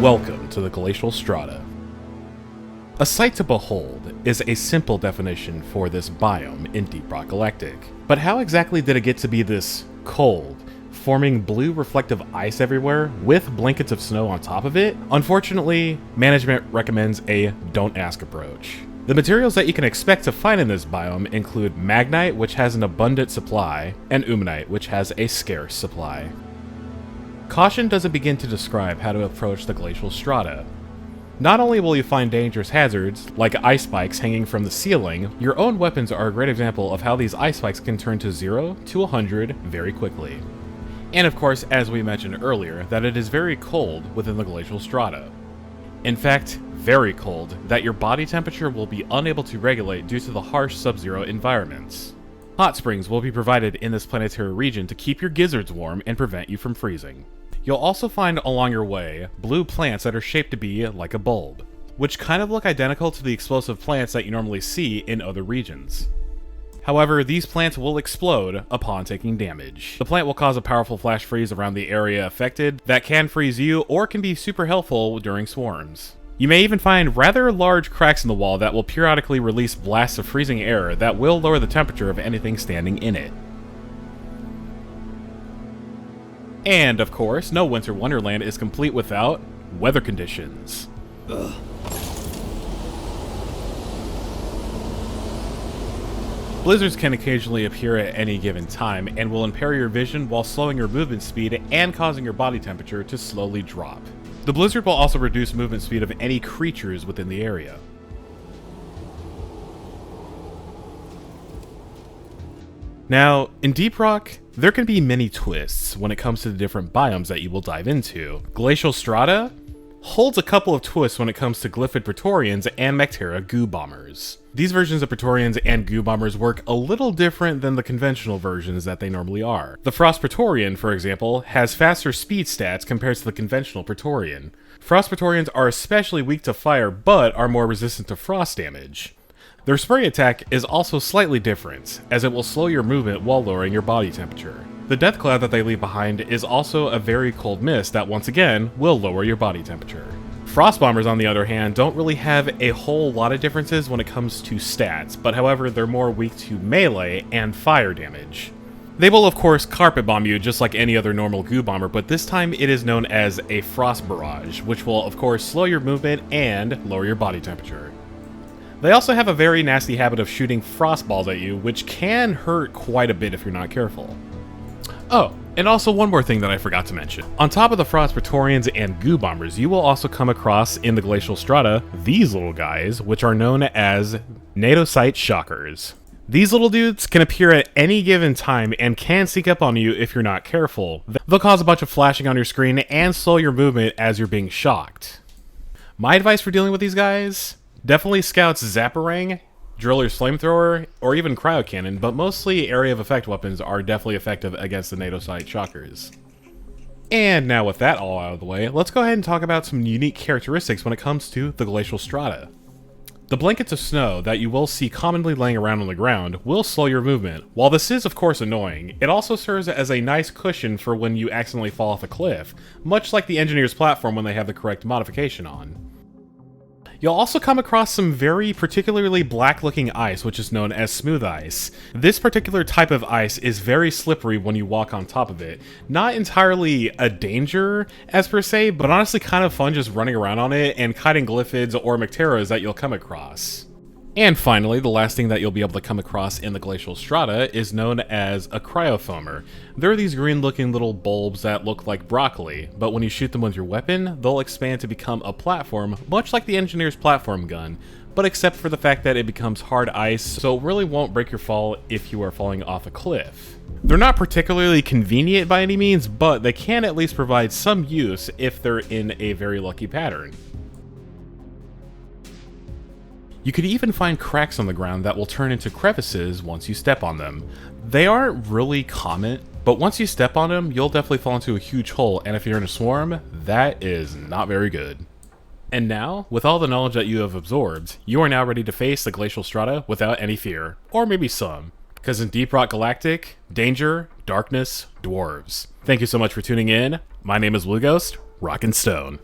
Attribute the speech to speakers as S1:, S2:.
S1: Welcome to the Glacial Strata. A sight to behold is a simple definition for this biome in Deep Rock Galactic. But how exactly did it get to be this cold, forming blue reflective ice everywhere with blankets of snow on top of it? Unfortunately, management recommends a don't ask approach. The materials that you can expect to find in this biome include magnite, which has an abundant supply, and umanite, which has a scarce supply. Caution doesn't begin to describe how to approach the Glacial Strata. Not only will you find dangerous hazards, like ice spikes hanging from the ceiling, your own weapons are a great example of how these ice spikes can turn to 0 to 100 very quickly. And of course, as we mentioned earlier, that it is very cold within the Glacial Strata. In fact, very cold, that your body temperature will be unable to regulate due to the harsh sub-zero environments. Hot springs will be provided in this planetary region to keep your gizzards warm and prevent you from freezing. You'll also find along your way blue plants that are shaped to be like a bulb, which kind of look identical to the explosive plants that you normally see in other regions. However, these plants will explode upon taking damage. The plant will cause a powerful flash freeze around the area affected that can freeze you or can be super helpful during swarms. You may even find rather large cracks in the wall that will periodically release blasts of freezing air that will lower the temperature of anything standing in it. And of course, no winter wonderland is complete without weather conditions. Ugh. Blizzards can occasionally appear at any given time and will impair your vision while slowing your movement speed and causing your body temperature to slowly drop. The blizzard will also reduce movement speed of any creatures within the area. Now, in Deep Rock, there can be many twists when it comes to the different biomes that you will dive into. Glacial Strata holds a couple of twists when it comes to Glyphid Praetorians and Mactera Goo Bombers. These versions of Praetorians and Goo Bombers work a little different than the conventional versions that they normally are. The Frost Praetorian, for example, has faster speed stats compared to the conventional Praetorian. Frost Praetorians are especially weak to fire, but are more resistant to frost damage. Their spray attack is also slightly different, as it will slow your movement while lowering your body temperature. The death cloud that they leave behind is also a very cold mist that once again will lower your body temperature. Frost Bombers, on the other hand, don't really have a whole lot of differences when it comes to stats, but however, they're more weak to melee and fire damage. They will of course carpet bomb you just like any other normal Goo Bomber, but this time it is known as a Frost Barrage, which will of course slow your movement and lower your body temperature. They also have a very nasty habit of shooting frost balls at you, which can hurt quite a bit if you're not careful. Oh, and also one more thing that I forgot to mention. On top of the Frost Praetorians and Goo Bombers, you will also come across in the Glacial Strata these little guys, which are known as Nadosite Shockers. These little dudes can appear at any given time and can sneak up on you if you're not careful. They'll cause a bunch of flashing on your screen and slow your movement as you're being shocked. My advice for dealing with these guys? Definitely Scout's Zapparang, Driller's Flamethrower, or even Cryo Cannon, but mostly area of effect weapons are definitely effective against the Nadosite Shockers. And now with that all out of the way, let's go ahead and talk about some unique characteristics when it comes to the Glacial Strata. The blankets of snow that you will see commonly laying around on the ground will slow your movement. While this is of course annoying, it also serves as a nice cushion for when you accidentally fall off a cliff, much like the Engineer's platform when they have the correct modification on. You'll also come across some very particularly black-looking ice, which is known as smooth ice. This particular type of ice is very slippery when you walk on top of it. Not entirely a danger, as per se, but honestly kind of fun just running around on it and kiting glyphids or Macteras that you'll come across. And finally, the last thing that you'll be able to come across in the Glacial Strata is known as a cryofoamer. They're these green-looking little bulbs that look like broccoli, but when you shoot them with your weapon, they'll expand to become a platform, much like the Engineer's platform gun, but except for the fact that it becomes hard ice, so it really won't break your fall if you are falling off a cliff. They're not particularly convenient by any means, but they can at least provide some use if they're in a very lucky pattern. You could even find cracks on the ground that will turn into crevices once you step on them. They aren't really common, but once you step on them, you'll definitely fall into a huge hole, and if you're in a swarm, that is not very good. And now, with all the knowledge that you have absorbed, you are now ready to face the Glacial Strata without any fear, or maybe some, because in Deep Rock Galactic, danger, darkness, dwarves. Thank you so much for tuning in. My name is Blueghost, Rock and Stone.